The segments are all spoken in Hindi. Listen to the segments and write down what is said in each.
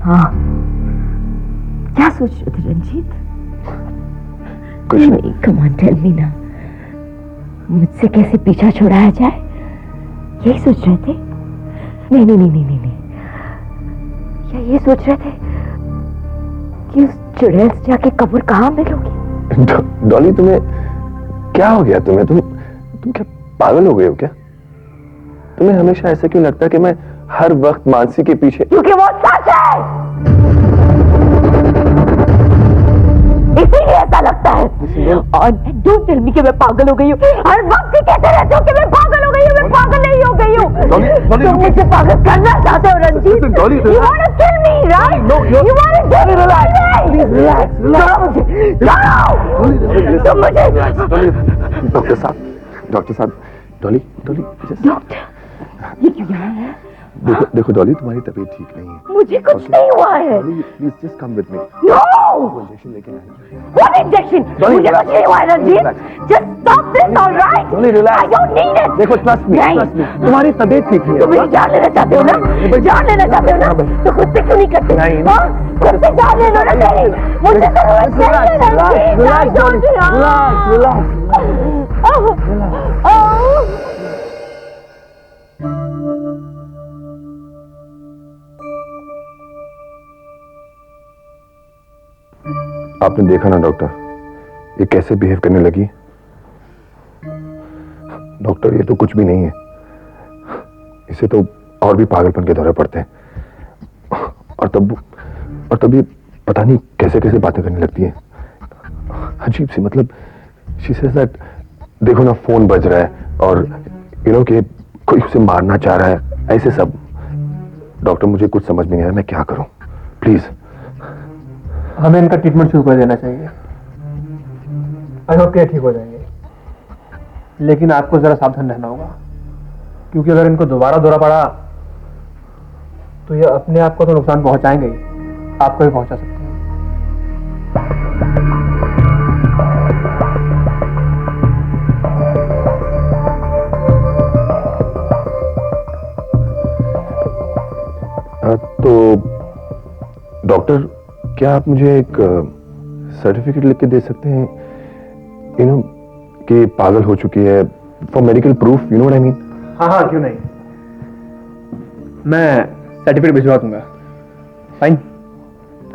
हाँ, क्या सोच रहे थे रंजीत? कुछ नहीं। कम ऑन टेल मी ना, मुझसे कैसे पीछा छुड़ाया जाए, यही सोच रहे थे? नहीं नहीं नहीं नहीं नहीं, नहीं। क्या ये सोच रहे थे कि उस चुड़ैल से जाके कब्र कहाँ मिलोगी? डॉली, तुम्हें क्या हो गया? तुम क्या पागल हो गए हो क्या? तुम्हें हमेशा ऐसा क्यों लगता है कि मैं हर वक्त मानसी के पीछे? क्योंकि वो सच है, इसीलिए ऐसा लगता है। और डोंट टेल मी कि मैं पागल हो गई हूँ। हर वक्त ही कहते रहते हो कि मैं पागल हो गई हूँ, मैं पागल नहीं हो गई हूँ। तुम मुझे पागल करना चाहते हो Ranjit. You want to kill me, right? You want to kill me? Please relax. तुम मुझे। डॉक्टर साहब, डॉली, डॉक्टर, ये क्यों यहाँ है? देखो डॉली, तुम्हारी तबीयत ठीक नहीं है। मुझे कुछ नहीं हुआ है। Please just come with me. No, injection लेके आए। What injection? मुझे कुछ नहीं हुआ है Ranjit. Just stop this, alright? Dolly relax. I don't need it. देखो ट्रस्ट मी, तुम्हारी तबीयत ठीक नहीं है। तुम मेरी जान लेना चाहते हो ना? जान लेना चाहते हो ना? तो खुद से क्यों नहीं करते? नहीं। खुद से जान ले लो ना मेरी। मुझे जरूरत नहीं है रंजीत। रिलैक्स। आपने देखा ना डॉक्टर, ये कैसे बिहेव करने लगी। डॉक्टर, ये तो कुछ भी नहीं है, इसे तो और भी पागलपन के दौरे पड़ते हैं। और तब ये पता नहीं कैसे कैसे बातें करने लगती है, अजीब सी। मतलब शी सेज दैट, देखो ना फोन बज रहा है और कि कोई उसे मारना चाह रहा है, ऐसे सब। डॉक्टर, मुझे कुछ समझ में नहीं आ रहा, मैं क्या करूं? प्लीज हमें इनका ट्रीटमेंट शुरू कर देना चाहिए। आई होप कि ठीक हो जाएंगे, लेकिन आपको जरा सावधान रहना होगा, क्योंकि अगर इनको दोबारा दौरा पड़ा तो ये अपने आप को तो नुकसान पहुंचाएंगे ही, आपको भी पहुंचा सकते हैं। तो डॉक्टर, क्या आप मुझे एक सर्टिफिकेट लिख के दे सकते हैं, कि पागल हो चुकी है, for medical proof, you know what I mean? हाँ, क्यों नहीं, मैं सर्टिफिकेट भिजवा दूंगा। Fine.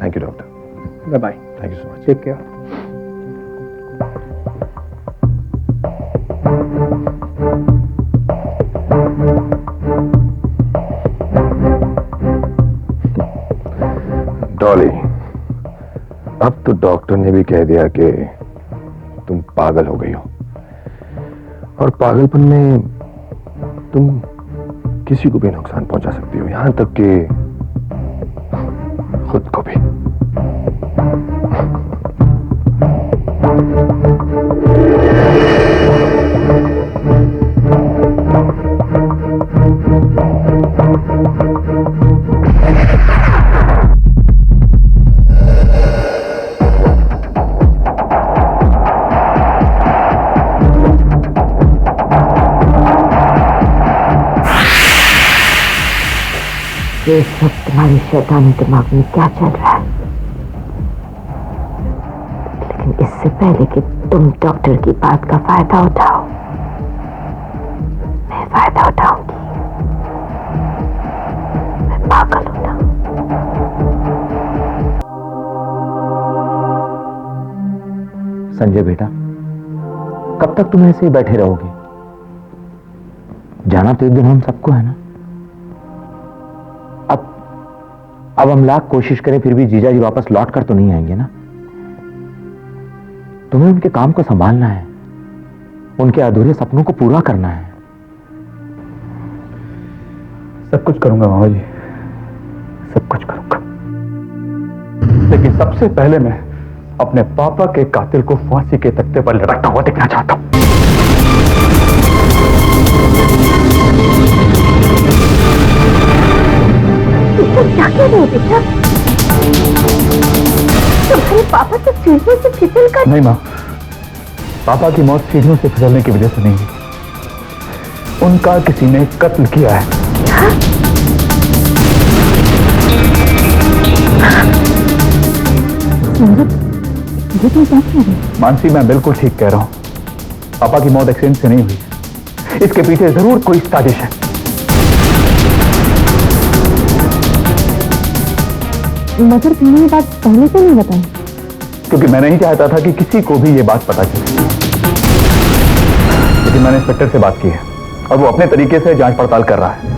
Thank you doctor. Bye bye. Thank you so much. Take care. Dolly, अब तो डॉक्टर ने भी कह दिया कि तुम पागल हो गई हो, और पागलपन में तुम किसी को भी नुकसान पहुंचा सकती हो, यहां तक कि खुद को भी। इस वक्त तुम्हारे शैतानी दिमाग में क्या चल रहा है? लेकिन इससे पहले कि तुम डॉक्टर की बात का फायदा उठाओ, मैं फायदा उठाऊंगी। मैं पागल हूं ना। संजय बेटा, कब तक तुम ऐसे ही बैठे रहोगे? जाना तो एक दिन हम सबको है ना। अब हम लाख कोशिश करें फिर भी जीजा जी वापस लौट कर तो नहीं आएंगे ना। तुम्हें उनके काम को संभालना है, उनके अधूरे सपनों को पूरा करना है। सब कुछ करूंगा मामा जी, सब कुछ करूंगा, लेकिन सबसे पहले मैं अपने पापा के कातिल को फांसी के तख्ते पर लटकता हुआ देखना चाहता हूं। क्या कह रहे हो बेटा? तुम्हारे पापा तो सीढ़ियों से फिसल कर। नहीं मां, पापा की मौत सीढ़ियों से फिसलने की वजह से नहीं है, उनका किसी ने कत्ल किया है। ये तो क्या कह रहे हो? मानसी, मैं बिल्कुल ठीक कह रहा हूं। पापा की मौत एक्सीडेंट से नहीं हुई, इसके पीछे जरूर कोई साजिश है। मगर तुमने ये बात पहले तो नहीं बताई। क्योंकि मैं नहीं चाहता था कि किसी को भी ये बात पता चले। लेकिन मैंने इंस्पेक्टर से बात की है और वो अपने तरीके से जांच पड़ताल कर रहा है।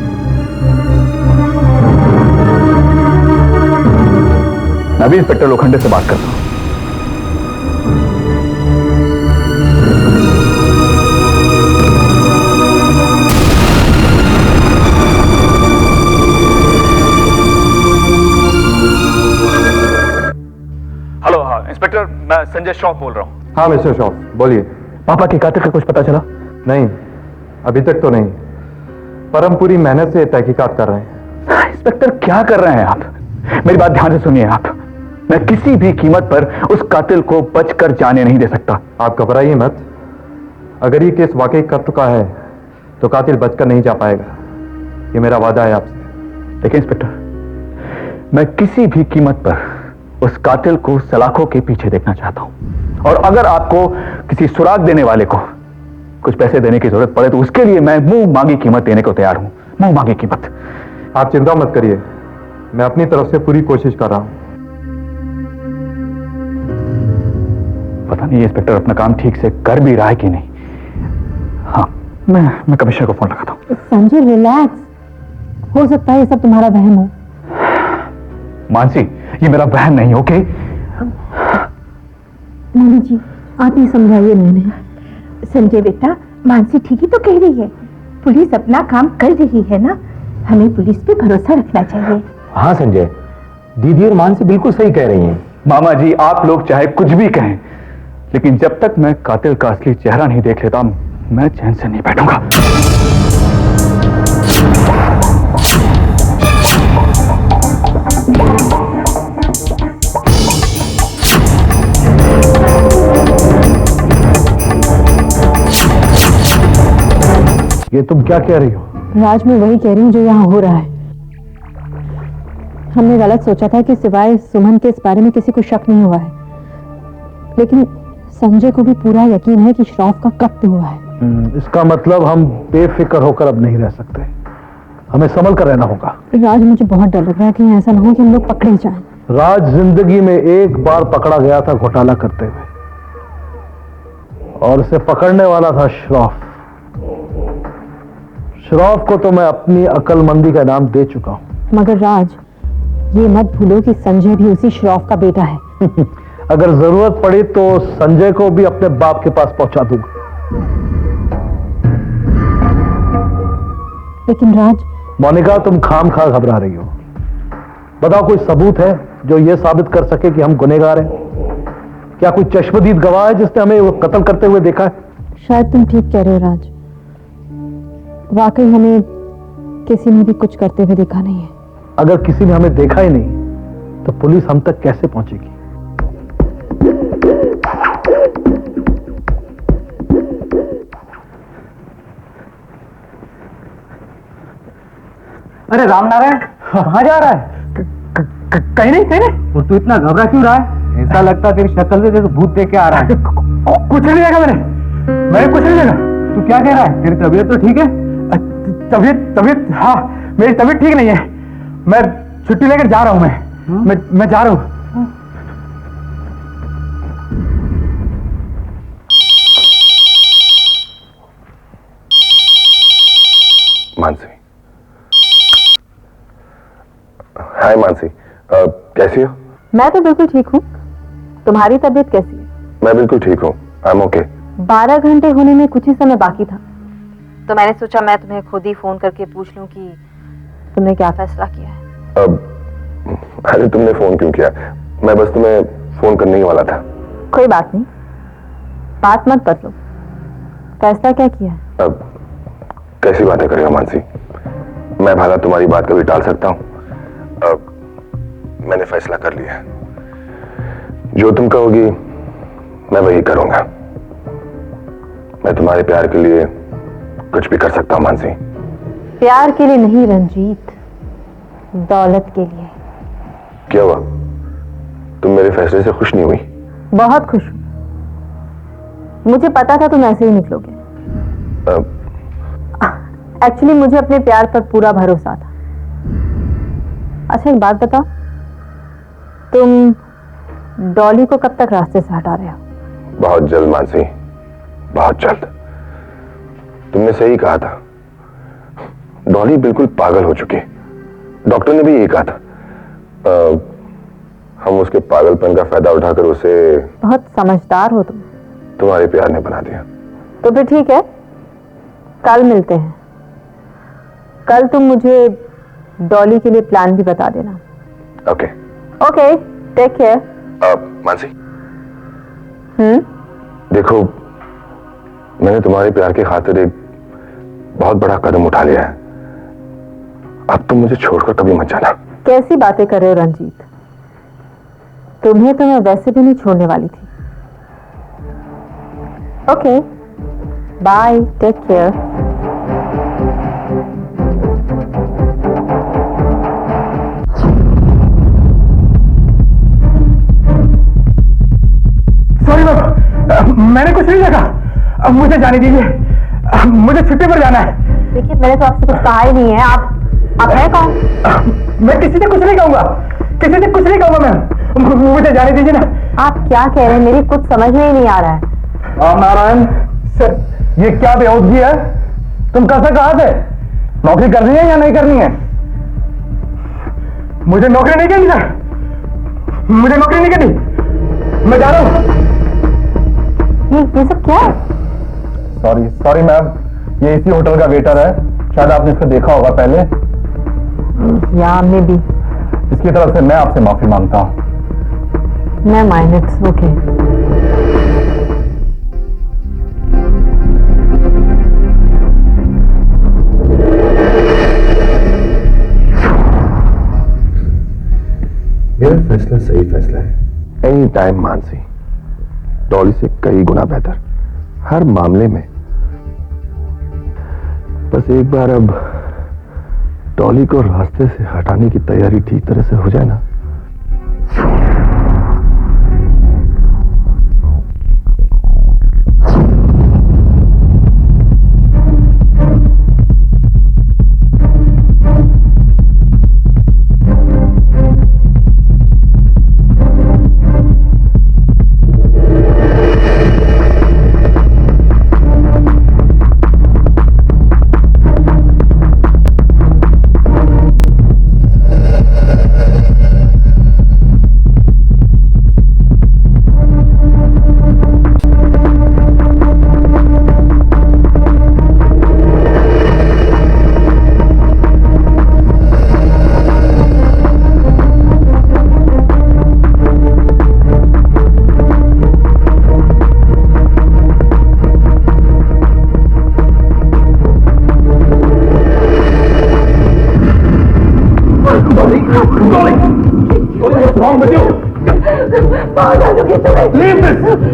मैं भी इंस्पेक्टर लोखंडे से बात करता हूं। हेलो, हाँ इंस्पेक्टर, मैं संजय श्रॉफ बोल रहा हूँ। हाँ मिस्टर शॉफ, बोलिए। पापा के कातिल का कुछ पता चला? नहीं, अभी तक तो नहीं, पर हम पूरी मेहनत से तहकीकात कर रहे हैं। इंस्पेक्टर, क्या कर रहे हैं आप? मेरी बात ध्यान से सुनिए आप। मैं किसी भी कीमत पर उस कातिल को बचकर जाने नहीं दे सकता। आप घबराइए मत। अगर ये केस वाकई कर चुका है तो कातिल बचकर नहीं जा पाएगा, ये मेरा वादा है आपसे। देखिए इंस्पेक्टर, मैं किसी भी कीमत पर उस कातिल को सलाखों के पीछे देखना चाहता हूं। और अगर आपको किसी सुराग देने वाले को कुछ पैसे देने की जरूरत पड़े तो उसके लिए मैं मुंह मांगी कीमत देने को तैयार हूं। मुंह मांगी कीमत। आप चिंता मत करिए, मैं अपनी तरफ से पूरी कोशिश कर रहा हूं। पता नहीं इंस्पेक्टर अपना काम ठीक से कर भी रहा है कि नहीं। हाँ, मैं कमिश्नर को फोन लगाता हूं। संजय रिलैक्स, हो सकता है ये सब तुम्हारा वहम हो। मानसी, ये मेरा बहन नहीं, ओके? नानी जी, आप ही समझाइए मैंने। संजय बेटा, मानसी ठीक ही तो कह रही है, पुलिस अपना काम कर रही है ना, हमें पुलिस पे भरोसा रखना चाहिए। हाँ संजय, दीदी और मानसी बिल्कुल सही कह रही हैं। मामा जी, आप लोग चाहे कुछ भी कहें, लेकिन जब तक मैं कातिल का असली चेहरा नहीं देख लेता मैं चैन से नहीं बैठूंगा। ये तुम क्या कह रही हो? राज, मैं वही कह रही हूँ जो यहाँ हो रहा है। हमने गलत सोचा था कि सिवाय सुमन के इस बारे में किसी को शक नहीं हुआ है, लेकिन संजय को भी पूरा यकीन है कि श्रॉफ का कत्ल हुआ है। इसका मतलब हम बेफिक्र होकर अब नहीं रह सकते, हमें संभल कर रहना होगा। राज, मुझे बहुत डर लग रहा है कि ऐसा ना हो कि हम लोग पकड़े जाएं। राज जिंदगी में एक बार पकड़ा गया था घोटाला करते हुए, और उसे पकड़ने वाला था श्रॉफ। श्रॉफ को तो मैं अपनी अक्लमंदी का नाम दे चुका हूं। मगर राज, ये मत भूलो कि संजय भी उसी श्रॉफ का बेटा है। अगर जरूरत पड़ी तो संजय को भी अपने बाप के पास पहुंचा दूंगा। लेकिन राज, मोनिका, तुम खाम खा घबरा रही हो। बताओ, कोई सबूत है जो यह साबित कर सके कि हम गुनहगार हैं? क्या कोई चश्मदीद गवाह है जिसने हमें वो कत्ल करते हुए देखा है? शायद तुम ठीक कह रहे हो राज, वाकई हमें किसी ने भी कुछ करते हुए देखा नहीं है। अगर किसी ने हमें देखा ही नहीं तो पुलिस हम तक कैसे पहुंचेगी? अरे रामनारायण, कहाँ जा रहा है? कहीं नहीं, कहीं नहीं। और तू इतना घबरा क्यों रहा है? ऐसा लगता है तेरी शक्ल से जैसे भूत देख के आ रहा है। कुछ नहीं देखा मैंने कुछ नहीं देखा। तू क्या कह रहा है? तेरी तबीयत तो ठीक है? तबीयत, हाँ मेरी तबीयत ठीक नहीं है। मैं छुट्टी लेकर जा रहा हूं। मैं जा रहा हूं। मानसी, हाय मानसी, कैसी हो? मैं तो बिल्कुल ठीक हूँ, तुम्हारी तबीयत कैसी है? मैं बिल्कुल ठीक हूँ, आई एम ओके। 12 घंटे होने में कुछ ही समय बाकी था, तो मैंने सोचा मैं तुम्हें खुद ही फोन करके पूछ लूं कि तुमने क्या फैसला किया है। अब अरे तुमने फोन क्यों किया? मैं बस तुम्हें फोन करने ही वाला था। कोई बात नहीं, बात मत बदलो। फैसला क्या किया है? अब कैसी बातें करेगा मानसी, मैं भला तुम्हारी बात कभी टाल सकता हूं? अब मैंने फैसला कर लिया है, जो तुम कहोगी मैं वही करूंगा। मैं तुम्हारे प्यार के लिए कुछ भी कर सकता हूं मानसी। प्यार के लिए नहीं रंजीत, दौलत के लिए। क्या हुआ, तुम मेरे फैसले से खुश नहीं हुई? बहुत खुश हूं, मुझे पता था तुम ऐसे ही निकलोगे। एक्चुअली मुझे अपने प्यार पर पूरा भरोसा था। अच्छा एक बात बताओ, तुम डॉली को कब तक रास्ते से हटा रहे हो? बहुत जल्द मानसी, बहुत जल्द। तुमने सही कहा था, डॉली बिल्कुल पागल हो चुकी। डॉक्टर ने भी यही कहा था। हम उसके पागलपन का फायदा उठाकर उसे। बहुत समझदार हो तुम। तुम्हारे प्यार ने बना दिया। तो फिर ठीक है, कल मिलते हैं। कल तुम मुझे डॉली के लिए प्लान भी बता देना। Okay okay, take care. Mansi, देखो मैंने तुम्हारे प्यार की खातिर एक बहुत बड़ा कदम उठा लिया है। अब तुम मुझे छोड़कर कभी मत जाना। कैसी बातें कर रहे हो रंजीत, तुम्हें तो मैं वैसे भी नहीं छोड़ने वाली थी। Okay bye, take care. Sorry ma'am, मैंने कुछ नहीं देखा। अब मुझे जाने दीजिए, मुझे छुट्टी पर जाना है। देखिए मैंने तो आपसे कुछ कहा ही नहीं है। आप हैं कौन? मैं किसी से कुछ नहीं कहूंगा, किसी से कुछ नहीं कहूंगा मैम, मुझे जाने दीजिए ना। आप क्या कह रहे हैं, मेरी कुछ समझ में ही नहीं आ रहा है। नारायण सर, ये क्या बेहोदगी है? तुम कैसे कहा थे नौकरी करनी है या नहीं करनी है? मुझे नौकरी नहीं करनी सर, मुझे नौकरी नहीं करनी, मैं जा रहा हूं। ये सब क्या है? सॉरी मैम, ये इसी होटल का वेटर है, शायद आपने इसको देखा होगा पहले। या में भी। इसकी तरफ से मैं आपसे माफी मांगता हूं। मैं माइनस। ओके मेरा फैसला सही फैसला है। एनी टाइम मानसी, डॉली से कई गुना बेहतर हर मामले में। बस एक बार अब डॉली को रास्ते से हटाने की तैयारी ठीक तरह से हो जाए ना।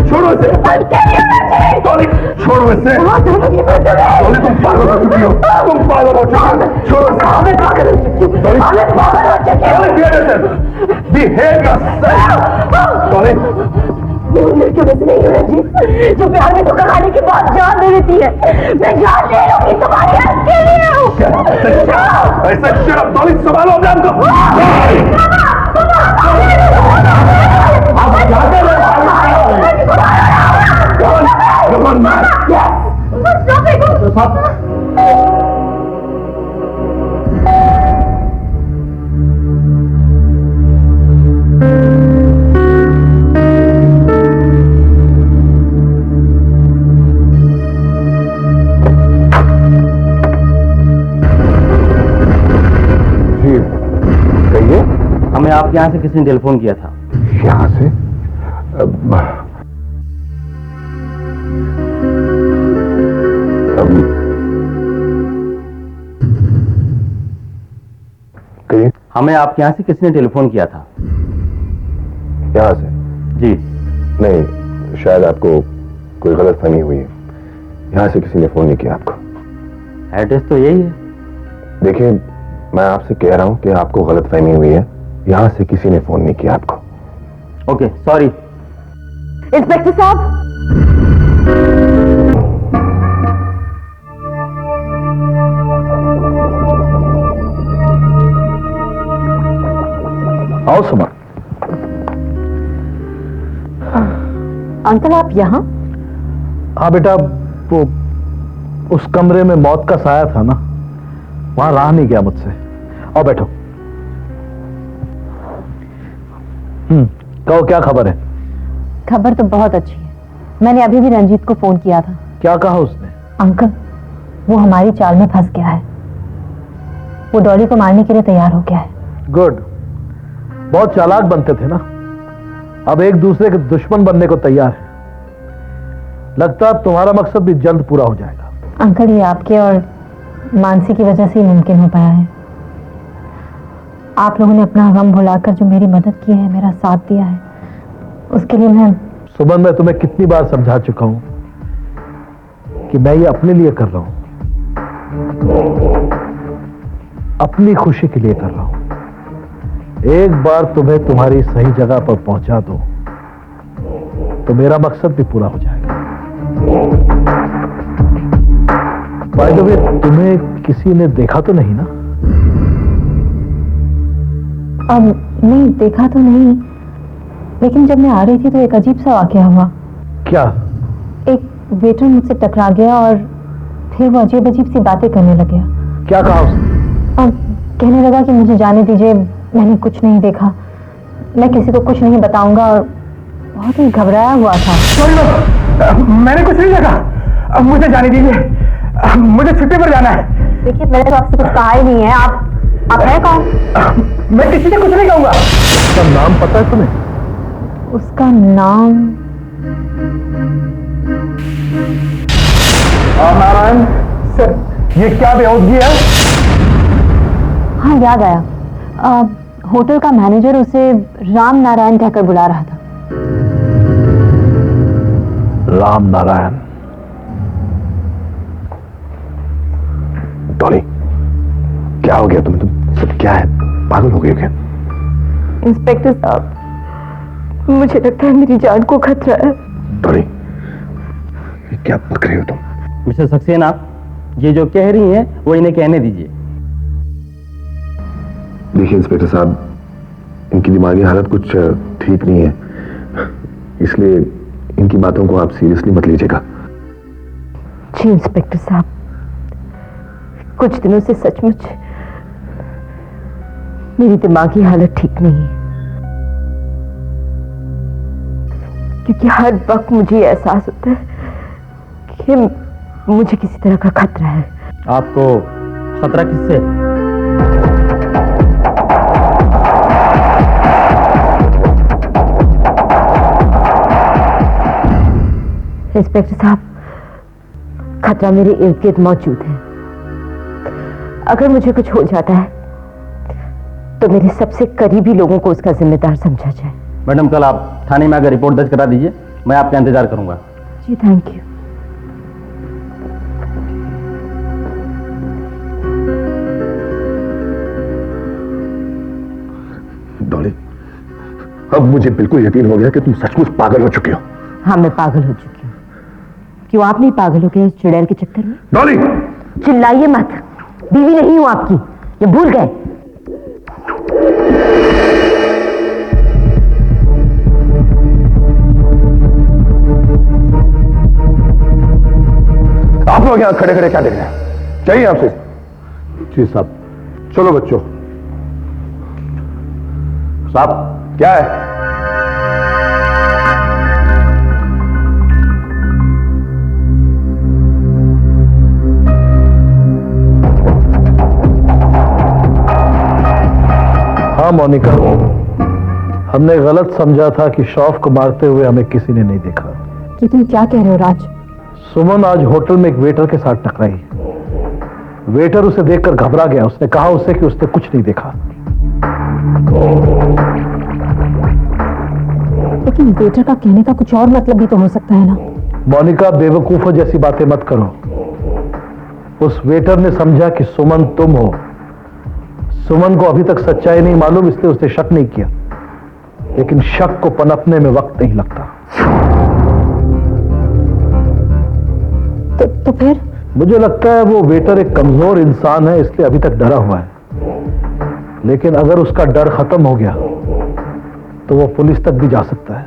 छोड़ो इसे, छोड़ो इसे। डॉली तुम पागल हो चुकी हो, तुम पागल हो चुकी हो। छोड़ो जो प्यार में धोखा खाने के बाद जान दे देती है, मैं जान दे रही हूँ तुम्हारे हक के लिए हूँ। ऐसा शराब डॉली संभालो अपने आप को। आप जाते रहो। हमें आपके यहाँ से किसी ने टेलीफोन किया था। यहाँ से? कहिए। हमें आपके यहाँ से किसने टेलीफोन किया था? यहाँ से? जी। नहीं, शायद आपको कोई गलतफहमी हुई है। यहाँ से किसी ने फोन नहीं किया आपको। एड्रेस तो यही है। देखिए, मैं आपसे कह रहा हूं कि आपको गलतफहमी हुई है। यहाँ से किसी ने फोन नहीं किया आपको। Okay, sorry. इंस्पेक्टर साहब, आओ सुमन। अंकल आप यहाँ? हाँ बेटा, वो उस कमरे में मौत का साया था ना, वहां रहा नहीं गया मुझसे। आओ बैठो। कहो, क्या खबर है? खबर तो बहुत अच्छी है। मैंने अभी भी रंजीत को फोन किया था। क्या कहा उसने? अंकल, वो हमारी चाल में फंस गया है। वो डॉली को मारने के लिए तैयार हो गया है। गुड। बहुत चालाक बनते थे ना, अब एक दूसरे के दुश्मन बनने को तैयार है। लगता है अब तुम्हारा मकसद भी जल्द पूरा हो जाएगा। अंकल, ये आपके और मानसी की वजह से ही मुमकिन हो पाया है। आप लोगों ने अपना गम भुलाकर जो मेरी मदद की है, मेरा साथ दिया है, उसके लिए मैं... सुमन, मैं तुम्हें कितनी बार समझा चुका हूं कि मैं ये अपने लिए कर रहा हूं, अपनी खुशी के लिए कर रहा हूं। एक बार तुम्हें तुम्हारी सही जगह पर पहुंचा दो तो मेरा मकसद भी पूरा हो जाएगा। बाय द वे, तुम्हें किसी ने देखा तो नहीं ना? नहीं, देखा तो नहीं, लेकिन जब मैं आ रही थी तो एक अजीब सा वाकया हुआ। क्या? एक वेटर मुझसे टकरा गया और फिर वो अजीब अजीब सी बातें करने लग गया। क्या कहा उसने? कहने लगा कि मुझे जाने दीजिए, मैंने कुछ नहीं देखा, मैं किसी को कुछ नहीं बताऊंगा, और बहुत ही घबराया हुआ था। मैंने कुछ नहीं देखा, मुझे जाने दीजिए, मुझे छुट्टी पर जाना है। देखिए, मैंने तो आपसे कुछ कहा ही नहीं है। आप हैं कौन? मैं किसी से कुछ नहीं कहूंगा। उसका नाम पता है तुम्हें? उसका नाम... नारायण सर, ये क्या बेहूदगी है? हाँ, याद आया। होटल का मैनेजर उसे राम नारायण कहकर बुला रहा था। राम नारायण? डॉली, क्या हो गया तुम्हें? तुम सब क्या है, पागल हो गए हो क्या? इंस्पेक्टर साहब, मुझे लगता है मेरी जान को खतरा है। डॉली, ये क्या बक रही हो तुम? मिस्टर सक्सेना, ये जो कह रही हैं वो इन्हें कहने दीजिए। देखिए इंस्पेक्टर साहब, इनकी दिमागी हालत कुछ ठीक नहीं है, इसलिए इनकी बातों को आप सीरियसली मत लीजिएगा। जी इंस्पेक्टर साहब, कुछ दिनों से सचमुच मेरी दिमागी हालत ठीक नहीं है, क्योंकि हर वक्त मुझे एहसास होता है कि मुझे किसी तरह का खतरा है। आपको खतरा किससे? इंस्पेक्टर साहब, खतरा मेरे इर्द गिर्द मौजूद है। अगर मुझे कुछ हो जाता है तो मेरे सबसे करीबी लोगों को उसका जिम्मेदार समझा जाए। मैडम, कल आप थाने में आकर रिपोर्ट दर्ज करा दीजिए, मैं आपका इंतजार करूंगा। जी थैंक यू। डॉली, अब मुझे बिल्कुल यकीन हो गया कि तुम सचमुच पागल हो चुके हो। हाँ, मैं पागल हो चुकी हूँ। क्यों आप नहीं पागल हो गए इस चुड़ैल के चक्कर में? डॉली, चिल्लाइए मत, बीवी नहीं हूं आपकी, ये भूल गए। आप लोग यहां खड़े खड़े क्या देख रहे हैं? चाहिए आपसे? जी साहब। चलो बच्चों। साहब, क्या है? हाँ मोनिका, हमने गलत समझा था कि शौफ को मारते हुए हमें किसी ने नहीं देखा। कि तुम क्या कह रहे हो राज? सुमन आज होटल में एक वेटर के साथ टकराई। वेटर उसे देखकर घबरा गया। उसने कहा उसे कि उसने कुछ नहीं देखा। लेकिन वेटर का कहने का कुछ और मतलब भी तो हो सकता है ना। मोनिका, बेवकूफों जैसी बातें मत करो। उस वेटर ने समझा कि सुमन तुम हो। सुमन को अभी तक सच्चाई नहीं मालूम, इसलिए उसने शक नहीं किया। लेकिन शक को पनपने में वक्त नहीं लगता। तो फिर? मुझे लगता है वो वेटर एक कमजोर इंसान है, इसलिए अभी तक डरा हुआ है। लेकिन अगर उसका डर खत्म हो गया तो वो पुलिस तक भी जा सकता है।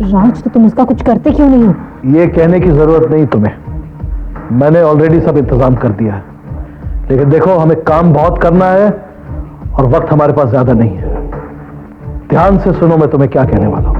राज, तो तुम उसका कुछ करते क्यों नहीं हो? ये कहने की जरूरत नहीं तुम्हें। मैंने ऑलरेडी सब इंतजाम कर दिया है। लेकिन देखो, हमें काम बहुत करना है और वक्त हमारे पास ज्यादा नहीं है। ध्यान से सुनो मैं तुम्हें क्या कहने वाला हूं।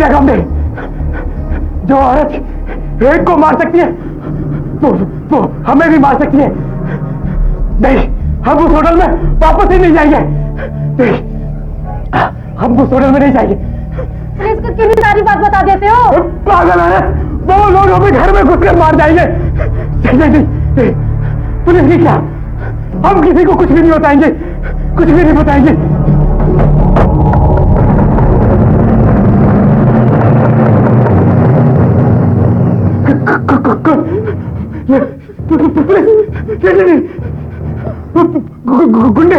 हमने जो औरत एक को मार सकती है वो हमें भी मार सकती है। नहीं, हम उस होटल में वापस ही नहीं जाएंगे। नहीं, हम उस होटल में नहीं जाएंगे। पुलिस को कितनी सारी बात बता देते हो? पागल है, वो लोग हमें घर में घुसकर मार जाएंगे। नहीं, नहीं, नहीं, पुलिस की क्या, हम किसी को कुछ भी नहीं बताएंगे, कुछ भी नहीं बताएंगे। गुंडे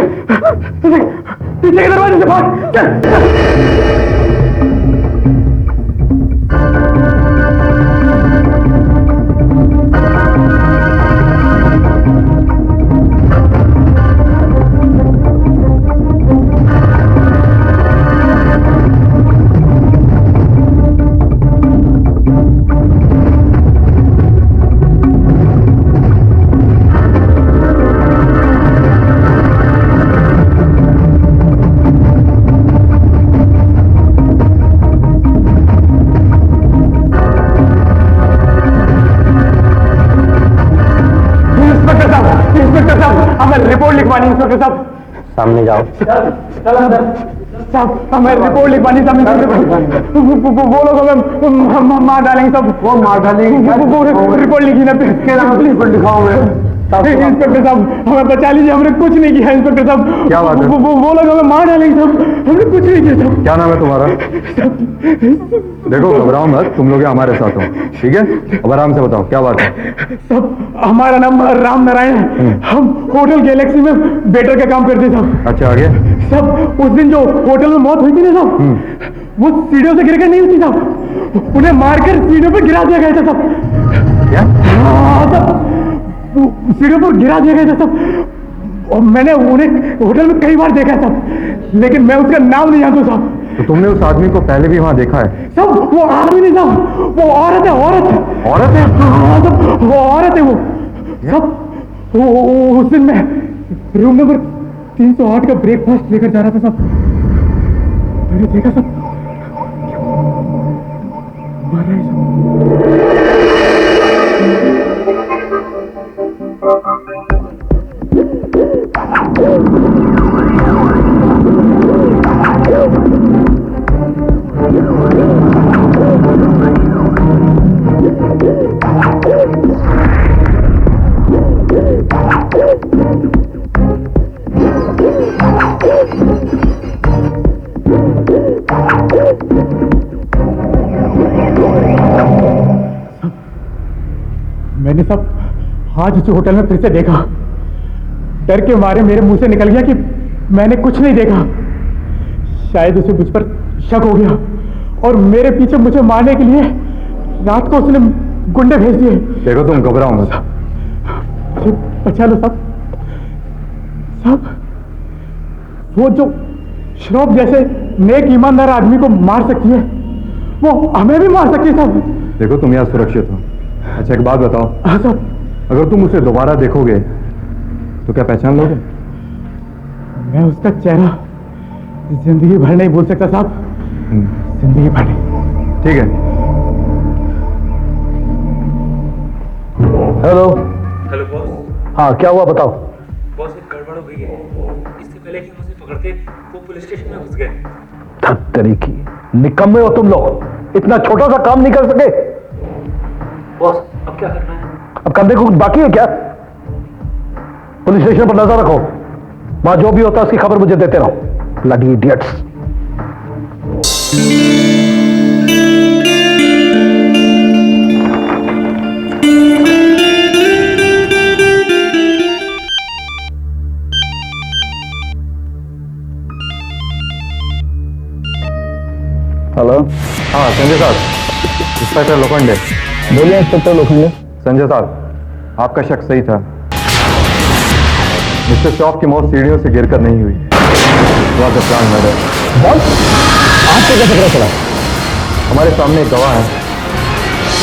पीछे के दरवाजे से भाग। रिपोर्ट लिखवानी इंस्पेक्टर साहब। सामने जाओ। साहब, हमें रिपोर्ट लिखवानी साहब। वो लोग हमें मार डालेंगे साहब। वो मार डालेंगे? वो रिपोर्ट लिखी ना, प्लीज लिखाओ। मैं इंस्पेक्टर साहब, हमें बचा लीजिए, हमने कुछ नहीं किया। इंस्पेक्टर साहब, क्या बात है? वो लोग हमें मार डालेंगे साहब, हमने कुछ नहीं किया साहब। क्या नाम है तुम्हारा? देखो, घबराओ मत, तुम लोग हमारे साथ हो, ठीक है? अब आराम से बताओ क्या बात है। साहब, हमारा नाम राम नारायण है। हम होटल गैलेक्सी में वेटर का काम करते साहब। अच्छा, आगे? साहब, उस दिन जो होटल में मौत हुई थी ना साहब, वो सीढ़ियों से गिरकर नहीं हुई साहब, उन्हें मारकर सीढ़ियों पर गिरा दिया गया था साहब। क्या? हाँ साहब, सीढ़ियों पर गिरा दिया गया था साहब। और मैंने उन्हें होटल में कई बार देखा साहब, लेकिन मैं उसका नाम नहीं जानता साहब। तो तुमने उस आदमी को पहले भी वहां देखा है? साहब, वो आदमी नहीं साहब, वो औरत है। औरत है? हाँ साहब, वो औरत है। वो साहब, वो उस दिन मैं रूम नंबर 308 का ब्रेकफास्ट लेकर जा रहा था साहब, मैंने देखा साहब, मार रहा है साहब। मैंने सब आज उस होटल में फिर से देखा। डर के मारे मेरे मुंह से निकल गया कि मैंने कुछ नहीं देखा। शायद उसे मुझ पर शक हो गया और मेरे पीछे मुझे मारने के लिए रात को उसने गुंडे भेज दिए। देखो तुम घबराओ मत। बचा लो सब। वो जो श्रॉफ जैसे नेक ईमानदार आदमी को मार सकती है, वो हमें भी मार सकती है सब। देखो तुम यहाँ सुरक्षित हो। अच्छा एक बात बताओ। हाँ सर। अगर तुम उसे दोबारा देखोगे तो क्या पहचान लोगे? मैं उसका चेहरा जिंदगी भर नहीं भूल सकता साहब, जिंदगी भर नहीं। ठीक है। हेलो। Hello boss. हाँ क्या हुआ बताओ। बॉस एक गड़बड़ हो गई है। इससे पहले कि हम उसे पकड़ते वो पुलिस स्टेशन में घुस गए। धत्तरी की निकम्मे हो तुम लोग, इतना छोटा सा काम नहीं कर सके। बॉस अब क्या करना है? अब करने को कुछ बाकी है क्या? पुलिस स्टेशन पर नजर रखो, वहां जो भी होता है उसकी खबर मुझे देते रहो। Bloody idiots. हेलो। हाँ संजय साहब, इंस्पेक्टर लोखंडे। बोलिए इंस्पेक्टर लोखंडे। संजय साहब, आपका शक सही था। मिस्टर श्रॉफ की मौत सीढ़ियों से गिरकर नहीं हुई। Was a plan murder. आपको कैसे पता चला? हमारे सामने एक गवाह है,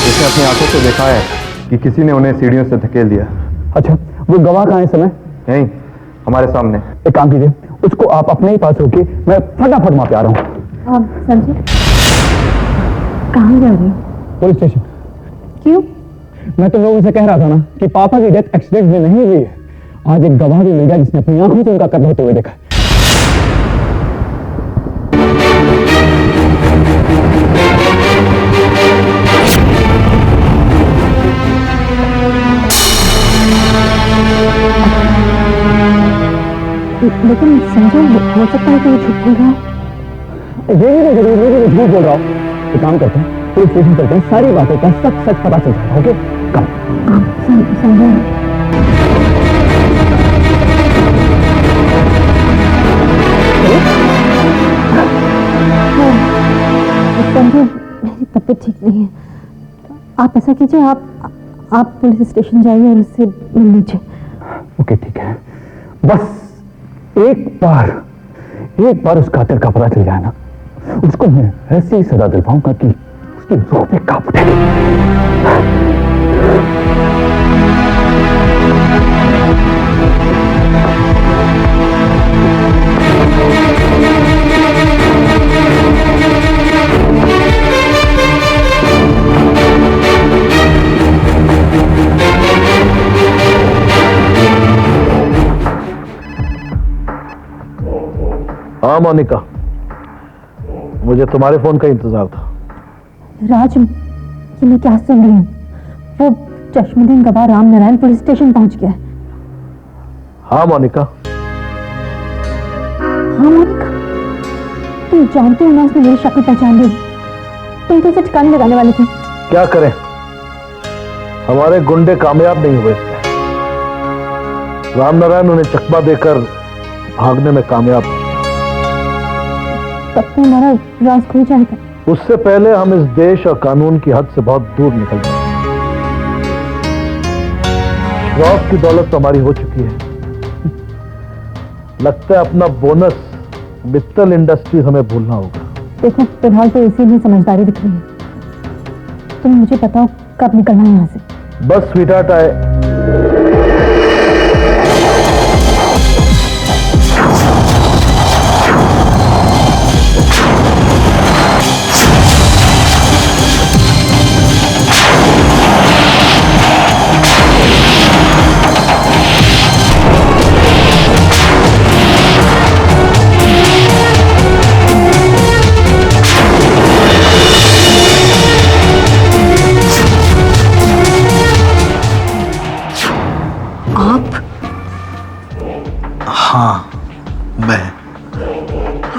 उसने अपनी आंखों से देखा है कि किसी ने उन्हें सीढ़ियों से धकेल दिया। अच्छा, वो गवाह कहाँ है इस समय? यहीं हमारे सामने। एक काम कीजिए, उसको आप अपने ही पास रोकिए, मैं फटाफट वहां पे आ रहा हूँ। संजय कहाँ जा रहे हो? Police station. क्यों? मैं तो लोगों से कह रहा था ना कि पापा की डेथ एक्सीडेंट में नहीं हुई है। आज एक गवाह भी मिल गया जिसने अपनी आंखों से उनका कत्ल होते हुए देखा। लेकिन संजय हो सकता है कि वो झूठ बोल रहा है। ये भी नहीं जरूरी है कि झूठ बोल रहा हूँ। एक काम करते हैं, पुलिस स्टेशन चलते हैं, सारी बातों का सच पता चल जाएगा। ओके कम। संजय संजय मेरी तबीयत ठीक नहीं है। आप ऐसा कीजिए, आप पुलिस स्टेशन जाइए और उससे मिल लीजिए। ओके ठीक है, बस एक बार उस कातिल का पता चल जाए ना, उसको मैं ऐसी सजा दिलवाऊंगा कि उसकी रूह पे कांप उठेगी। हाँ मोनिका, मुझे तुम्हारे फोन का इंतजार था। राज, ये मैं क्या सुन रही हूँ? वो चश्मदीन गवाह राम नारायण पुलिस स्टेशन पहुंच गया है। हाँ मोनिका। हाँ मोनिका, तुम जानते हो ना उसने मेरी शक्ल पहचान ली। तुम तो उसे ठिकाने लगाने वाले थे। क्या करें, हमारे गुंडे कामयाब नहीं हुए इसमें। राम नारायण उन्हें चकमा देकर भागने में कामयाब। तब तो हमारा राज खुल जाएगा। उससे पहले हम इस देश और कानून की हद से बहुत दूर निकल जाए। श्रॉफ की दौलत तो हमारी हो चुकी है। लगता है अपना बोनस मित्तल इंडस्ट्रीज हमें भूलना होगा। देखो फिलहाल तो इसी में समझदारी दिख रही है। तुम मुझे बताओ कब निकलना है यहाँ से? बस स्वीटहार्ट आए।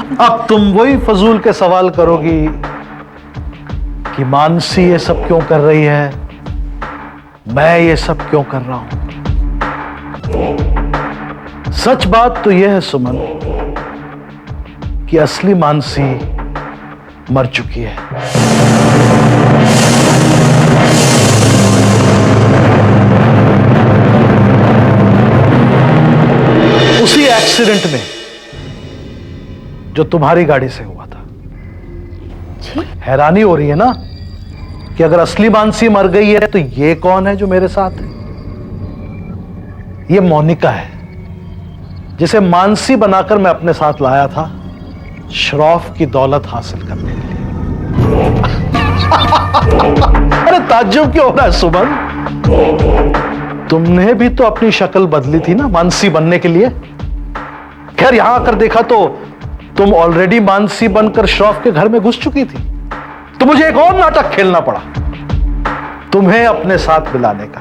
अब तुम वही फजूल के सवाल करोगी कि मानसी ये सब क्यों कर रही है, मैं ये सब क्यों कर रहा हूं। सच बात तो यह है सुमन कि असली मानसी मर चुकी है। उसी एक्सीडेंट में जो तुम्हारी गाड़ी से हुआ था। हैरानी हो रही है ना कि अगर असली मानसी मर गई है तो ये कौन है जो मेरे साथ है? ये मोनिका है, जिसे मानसी बनाकर मैं अपने साथ लाया था श्रॉफ की दौलत हासिल करने के लिए। अरे ताज्जुब क्यों हो रहा है सुमन? तुमने भी तो अपनी शक्ल बदली थी ना मानसी बनने के लिए। खैर यहां आकर देखा तो तुम ऑलरेडी मानसी बनकर श्रॉफ के घर में घुस चुकी थी, तो मुझे एक और नाटक खेलना पड़ा तुम्हें अपने साथ मिलाने का।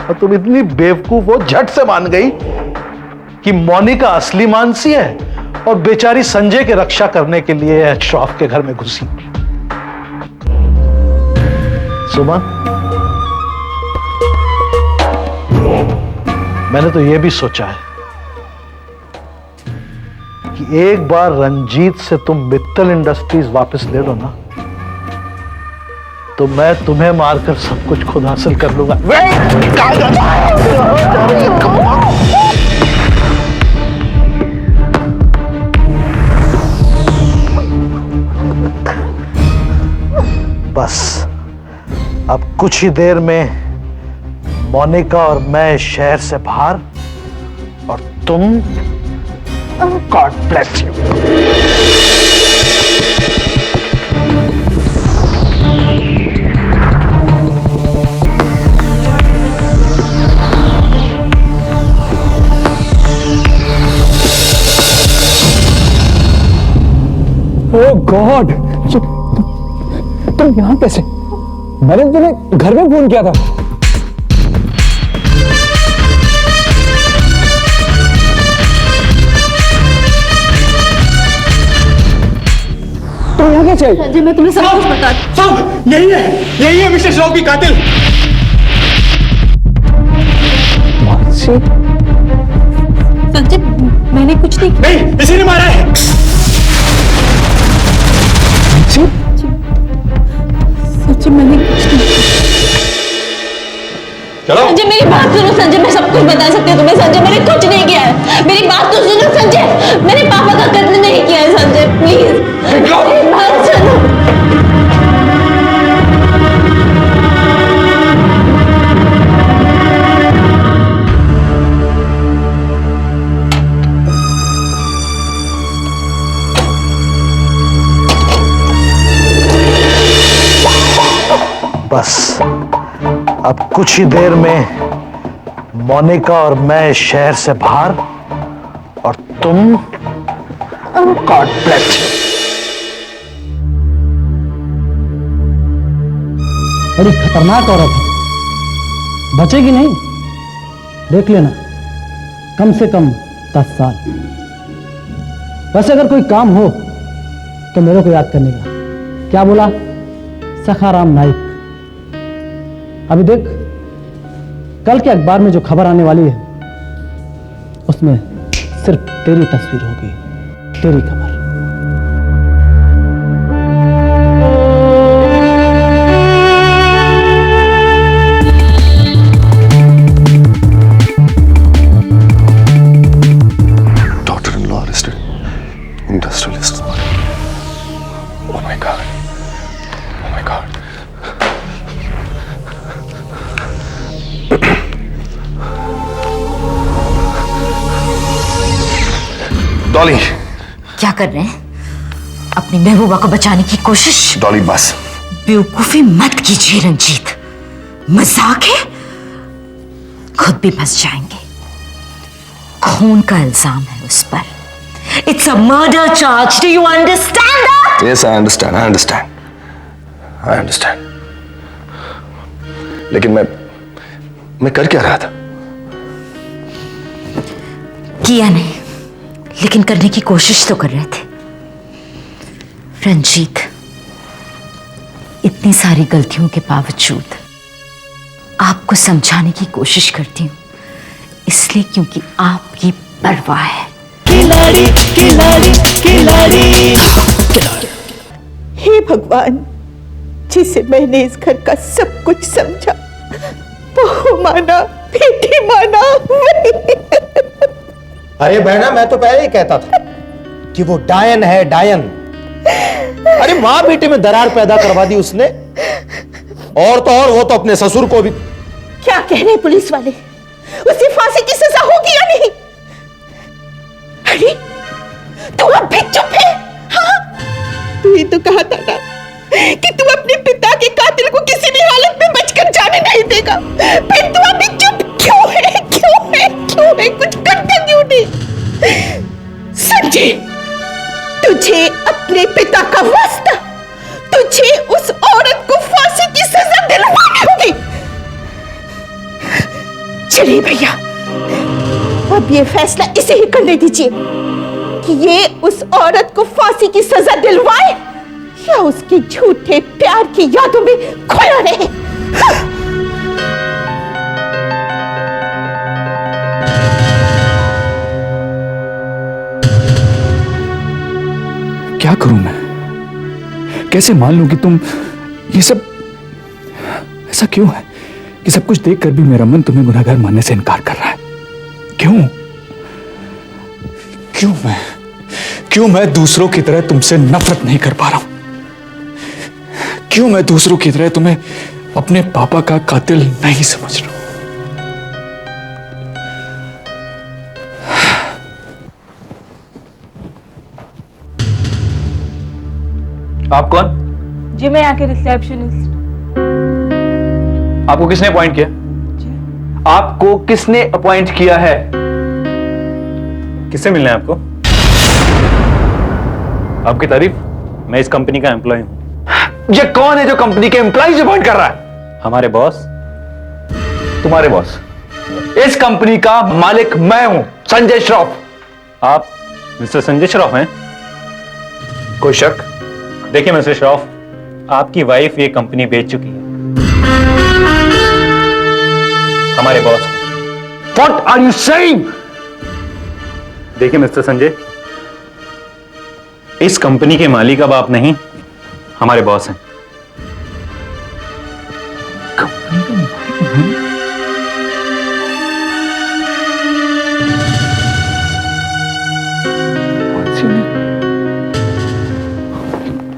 और तुम इतनी बेवकूफ हो, झट से मान गई कि मोनिका असली मानसी है और बेचारी संजय की रक्षा करने के लिए श्रॉफ के घर में घुसी। सुमन, मैंने तो यह भी सोचा है कि एक बार रंजीत से तुम मित्तल इंडस्ट्रीज वापस ले लो ना, तो मैं तुम्हें मारकर सब कुछ खुद हासिल कर लूंगा। बस अब कुछ ही देर में मोनिका और मैं शहर से बाहर, और तुम God bless you. Oh God, तुम यहाँ कैसे? मैंने तुम्हें घर में फोन किया था। तुम यहाँ कैसे? संजय मैं तुम्हें सब कुछ बता। सब यही है मिस्टर श्रॉफ की कातिल। मानसी? संजय मैंने कुछ नहीं किया। नहीं, इसी ने मारा है। संजय मैंने कुछ नहीं किया। चलो संजय मेरी बात सुनो। संजय मैं सब कुछ बता सकती हूँ तुम्हें। संजय मैंने कुछ नहीं किया है, मेरी बात तो सुनो। संजय मैंने पापा का कत्ल नहीं किया है। संजय प्लीज मेरी बात सुनो। बस अब कुछ ही देर में मोनिका और मैं शहर से बाहर, और तुम गॉड ब्लेस यू। बड़ी खतरनाक औरत है, बचेगी नहीं। देख लेना, कम से कम 10 साल। वैसे अगर कोई काम हो तो मेरे को याद करने का। क्या बोला? सखाराम नाइक। अभी देख, कल के अखबार में जो खबर आने वाली है उसमें सिर्फ तेरी तस्वीर होगी, तेरी खबर। Doctor in law arrested, industrialist. Oh my God, oh my God. Dolly, क्या कर रहे हैं? अपनी महबूबा को बचाने की कोशिश? डॉली बस। बेवकूफी मत कीजिए रंजीत, मजाक है। खुद भी फंस जाएंगे। खून का इल्जाम है उस पर। It's a murder charge. Do you understand that? Yes I understand, I understand, I understand. लेकिन मैं कर क्या रहा था? किया नहीं, लेकिन करने की कोशिश तो कर रहे थे। रंजीत, इतनी सारी गलतियों के बावजूद आपको समझाने की कोशिश करती हूँ, इसलिए क्योंकि आपकी परवाह है। खिलाड़ी खिलाड़ी खिलाड़ी। हे भगवान, जिसे मैंने इस घर का सब कुछ समझा, बहू माना, बेटी माना। अरे बहना, मैं तो पहले ही कहता था कि वो डायन है, डायन। अरे माँ बेटे में दरार पैदा करवा दी उसने। और तो और वो तो अपने ससुर को भी। क्या कह रहे पुलिस वाले? उसे फांसी की सजा होगी या नहीं? अरे तू अब भी चुप है? हाँ, तू ही तो कहा था ना कि तू अपने पिता के कातिल को किसी भी हालत में बचकर जाने नहीं देगा। फिर तू अभी चुप क्यों है? क्यों है? क्यों है? कुछ करते क्यों नहीं? संजय, तुझे अपने पिता का वास्ता, तुझे उस औरत को फांसी की सजा दिलवानी होगी। चलिए भैया, अब ये फैसला इसे ही करने दीजिए कि ये उस औरत को फांसी की सजा दिलवाए या उसके झूठे प्यार की यादों में खोया रहे। क्या करूं मैं? कैसे मान लूं कि तुम ये सब ऐसा क्यों है कि सब कुछ देखकर भी मेरा मन तुम्हें गुनहगार मानने से इनकार कर रहा है? क्यों? क्यों मैं दूसरों की तरह तुमसे नफरत नहीं कर पा रहा हूं? क्यों मैं दूसरों की तरह तुम्हें अपने पापा का कातिल नहीं समझ रहा हूं? आप कौन? जी मैं यहाँ के रिसेप्शनिस्ट। आपको किसने अपॉइंट किया? आपको किसने अपॉइंट किया है? किससे मिलना है आपको? आपकी तारीफ? मैं इस कंपनी का एम्प्लॉय हूं। ये कौन है जो कंपनी के एम्प्लॉइज अपॉइंट कर रहा है? हमारे बॉस। तुम्हारे बॉस? इस कंपनी का मालिक मैं हूं, संजय श्रॉफ। आप मिस्टर संजय श्रॉफ हैं? कोई शक? देखिए मिस्टर श्रॉफ, आपकी वाइफ ये कंपनी बेच चुकी है हमारे बॉस को। What are you saying? देखिए मिस्टर संजय, इस कंपनी के मालिक अब आप नहीं, हमारे बॉस हैं। कंपनी का मालिक मैं?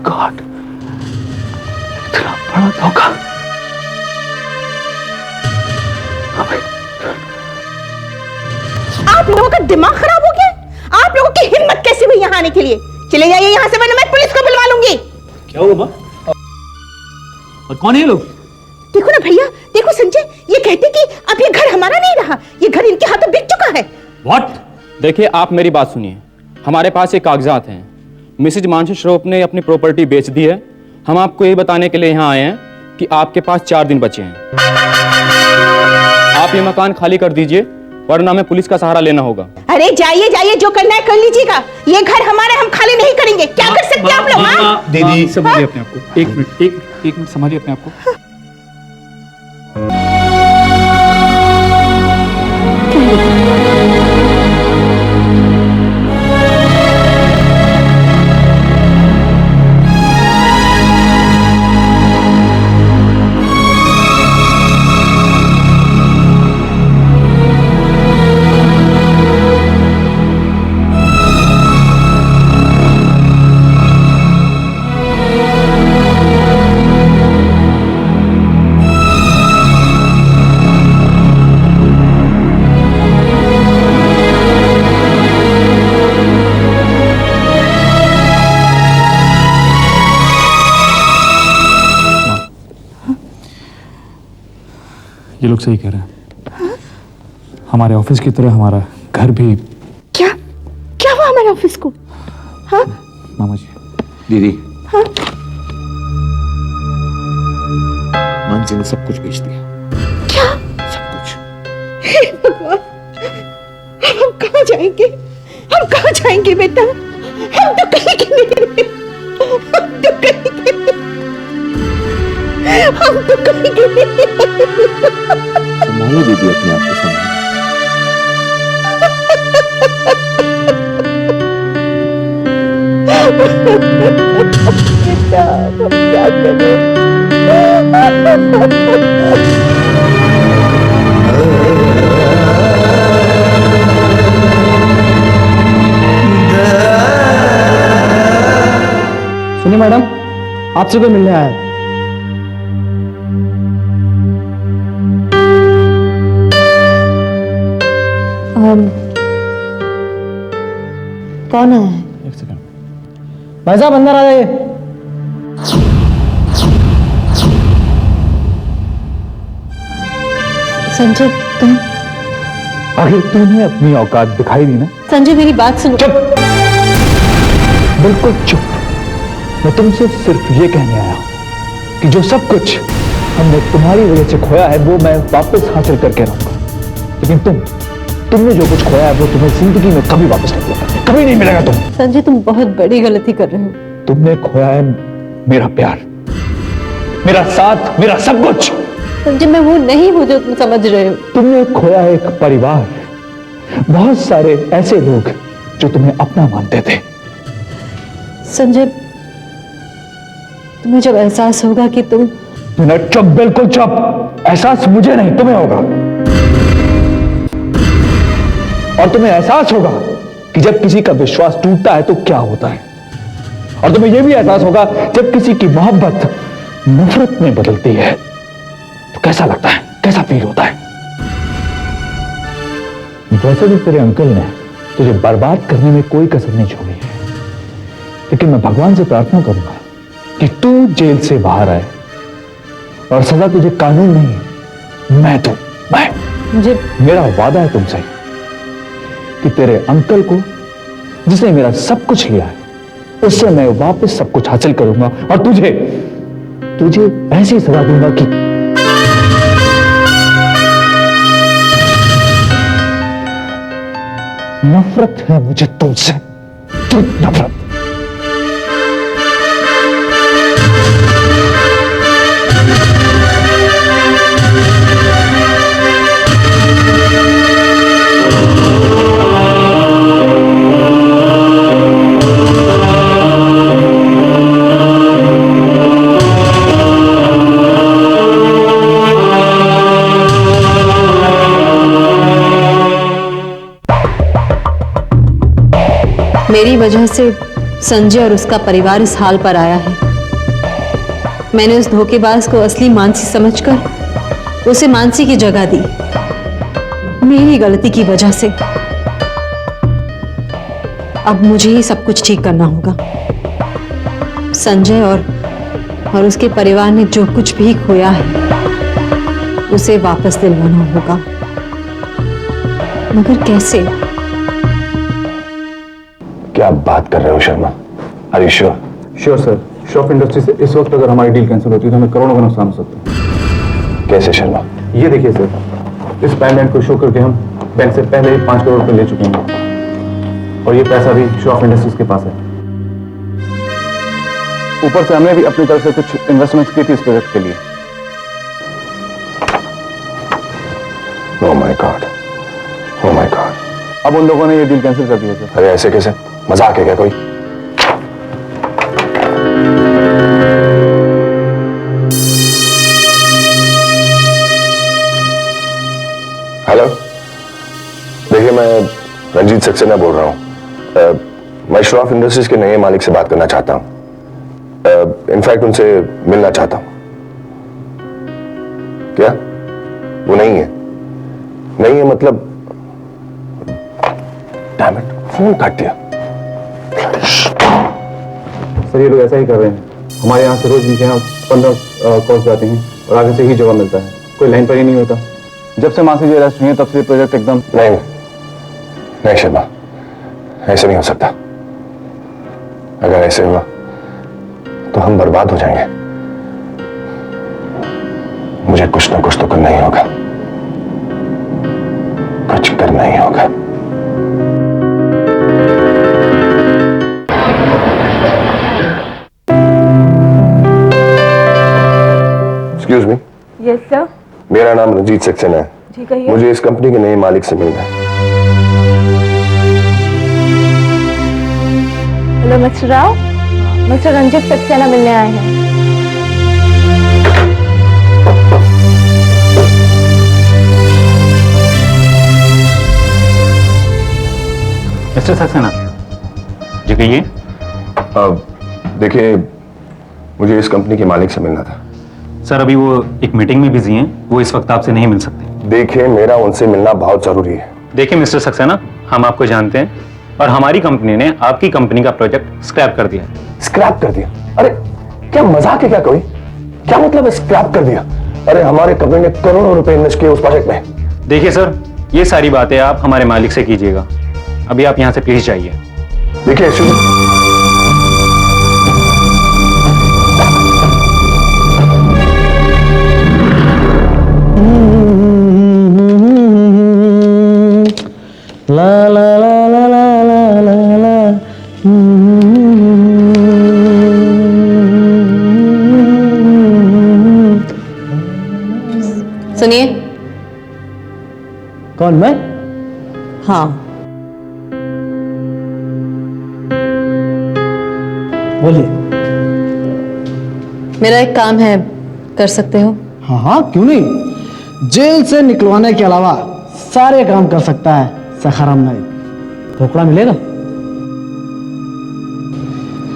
गॉड, इतना बड़ा धोखा। आप लोगों का दिमाग खराब हो गया? आप लोगों की हिम्मत कैसे हुई यहाँ आने के लिए? चले जाइए यहाँ से, वरना मैं पुलिस को बुलवा लूंगी। क्या हुआ मां? और कौन है ये लोग? देखो ना भैया, देखो संजय, ये कहते कि अब ये घर हमारा नहीं रहा, ये घर इनके हाथों बिक चुका है। What? देखिए, आप मेरी बात सुनिए। हमारे पास ये कागजात हैं। मिसेज मानसी श्रॉफ ने अपनी प्रॉपर्टी बेच दी है। हम आपको ये बताने के लिए यहाँ आए हैं कि आपके पास 4 दिन बचे हैं। आप ये मकान खाली कर दीजिए, वरना हमें पुलिस का सहारा लेना होगा। अरे जाइए जाइए, जो करना है कर लीजिएगा। ये घर हमारा, हम खाली नहीं करेंगे। क्या कर सकते हैं आप लोग? दीदी समझिए अपने आप को। एक मिनट समझिए अपने आप को। ये लोग सही कह रहे हैं। हमारे ऑफिस की तरह हमारा घर भी। क्या क्या हुआ हमारे ऑफिस को? हाँ मामा जी। दीदी, हाँ मानसी ने सब कुछ बेच दिया। क्या? सब कुछ। हे भगवान, अब हम कहाँ जाएंगे? हम कहाँ जाएंगे बेटा? हम तो कहीं के नहीं, हम तो कहीं के नहीं, हम तो कहीं के नहीं। संभालो दीदी अपने आप को, संभालो। बेटा हम क्या करें? सुनिए मैडम, आपसे कोई मिलने आया है। कौन आया है? एक सेकंड। भाई साहब अंदर आ जाइए। संजय तुम? आखिर तुम्हें अपनी औकात दिखाई दी ना? संजय मेरी बात सुनो। चुप, बिल्कुल चुप। मैं तुमसे सिर्फ ये कहने आया हूं कि जो सब कुछ हमने तुम्हारी वजह से खोया है वो मैं वापस हासिल करके रहूंगा, लेकिन तुमने जो कुछ खोया है वो तुम्हें जिंदगी में कभी वापस नहीं मिलेगा, कभी नहीं मिलेगा। संजय तुम बहुत बड़ी गलती कर रहे हो। तुमने खोया है मेरा प्यार, मेरा साथ, मेरा सब कुछ। संजय मैं वो नहीं हूं जो तुम समझ रहे हो। तुमने खोया है एक परिवार, बहुत सारे ऐसे लोग जो तुम्हें अपना मानते थे। संजय तुम्हें जब एहसास होगा कि तुम चुप, बिल्कुल चुप। एहसास मुझे नहीं तुम्हें होगा, और तुम्हें एहसास होगा कि जब किसी का विश्वास टूटता है तो क्या होता है, और तुम्हें यह भी एहसास होगा जब किसी की मोहब्बत नफरत में बदलती है तो कैसा लगता है, कैसा फील होता है। वैसे भी तेरे अंकल ने तुझे बर्बाद करने में कोई कसर नहीं छोड़ी है, लेकिन मैं भगवान से प्रार्थना करूंगा कि तू जेल से बाहर आए और सजा तुझे कानून नहीं मैं दूं। मुझे मेरा वादा है तुमसे कि तेरे अंकल को, जिसने मेरा सब कुछ लिया है, उससे मैं वापस सब कुछ हासिल करूंगा और तुझे ऐसी सजा दूंगा कि नफरत है मुझे तुमसे, नफरत। मेरी वजह से संजय और उसका परिवार इस हाल पर आया है। मैंने उस धोखेबाज को असली मानसी समझकर उसे मानसी की जगह दी, मेरी गलती की वजह से। अब मुझे ही सब कुछ ठीक करना होगा। संजय और उसके परिवार ने जो कुछ भी खोया है उसे वापस दिलवाना होगा, मगर कैसे? क्या बात कर रहे हो Sharma? Are you sure? Sure sir. Shroff industry से इस वक्त अगर हमारी डील कैंसिल होती है तो हमें करोड़ों का नुकसान हो सकता है। कैसे शर्मा? ये देखिए सर, इस पेमेंट को शो करके हम बैंक से पहले ही 5 करोड़ रुपए ले चुके हैं और ये पैसा भी श्रॉफ इंडस्ट्रीज के पास है। ऊपर से हमने भी अपनी तरफ से कुछ इन्वेस्टमेंट की थी इस प्रोजेक्ट के लिए। Oh my God, oh my God. अब उन लोगों ने ये डील कैंसिल कर दी है सर। अरे ऐसे कैसे? मजाक है क्या कोई? हेलो, देखिए मैं रंजीत सक्सेना बोल रहा हूं। मैं श्रॉफ इंडस्ट्रीज के नए मालिक से बात करना चाहता हूं। इनफैक्ट उनसे मिलना चाहता हूं। क्या वो नहीं है? नहीं है मतलब? डैम इट, फोन काट दिया। सर ये लोग ऐसा ही कर रहे हैं। हमारे यहाँ से रोज इनके यहाँ 15 कॉल्स जाते हैं और आगे से ही जवाब मिलता है, कोई लाइन पर ही नहीं होता। जब से मासी जी अरेस्ट हुई है तब से ये प्रोजेक्ट एकदम नहीं शर्मा, ऐसे नहीं हो सकता। अगर ऐसे हुआ तो हम बर्बाद हो जाएंगे। मुझे कुछ ना कुछ तो करना ही होगा, कुछ करना ही होगा। Yes sir. मेरा नाम रंजीत सक्सेना है। जी कहिए। मुझे इस कंपनी के नए मालिक से मिलना है। Hello mister Rao, mister Ranjit Saxena मिलने आए हैं। मिस्टर सक्सेना, जी कहिए। देखिए, मुझे इस कंपनी के मालिक से मिलना था। सर अभी वो एक मीटिंग में बिजी हैं, वो इस वक्त आपसे नहीं मिल सकते। देखिए, मेरा उनसे मिलना बहुत जरूरी है। देखिए मिस्टर सक्सेना, हम आपको जानते हैं और हमारी कंपनी ने आपकी कंपनी का प्रोजेक्ट स्क्रैप कर दिया। स्क्रैप कर दिया? अरे क्या मजाक है क्या कोई? क्या मतलब है स्क्रैप कर दिया? अरे हमारे कंपनी ने करोड़ों रुपए इन्वेस्ट किए उस प्रोजेक्ट में। देखिए सर, ये सारी बातें आप हमारे मालिक से कीजिएगा। अभी आप यहाँ से प्लीज जाइए। देखिए ला ला ला ला ला ला ला ला। सुनिए। कौन, मैं? हाँ। बोलिए। मेरा एक काम है, कर सकते हो? हाँ हाँ, क्यों नहीं। जेल से निकलवाने के अलावा सारे काम कर सकता है सखाराम नाइक। ढोकला मिलेगा?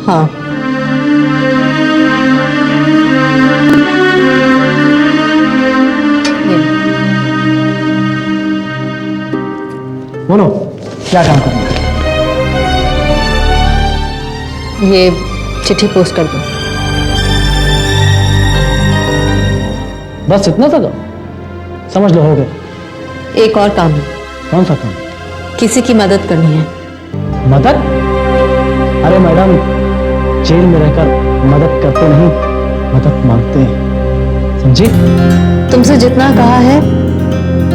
हाँ। बोलो, क्या काम करना है? ये चिट्ठी पोस्ट कर दो। बस इतना सा काम? समझ लो, हो गया। एक और काम है। कौन सा काम? किसी की मदद करनी है। मदद? अरे मैडम, जेल में रहकर मदद करते नहीं, मदद मांगते हैं, समझी? तुमसे जितना कहा है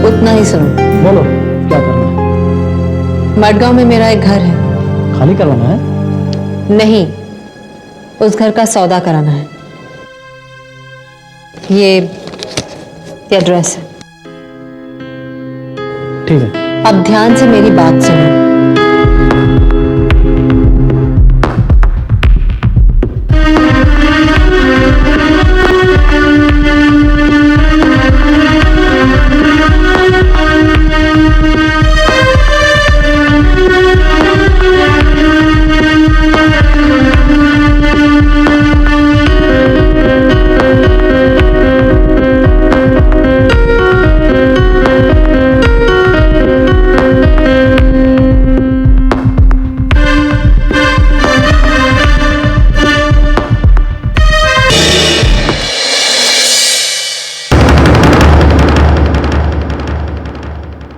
उतना ही सुनो। बोलो, क्या करना है? मडगांव में मेरा एक घर है। खाली करवाना है? नहीं, उस घर का सौदा कराना है। ये एड्रेस है। ठीक है। अब ध्यान से मेरी बात सुनो।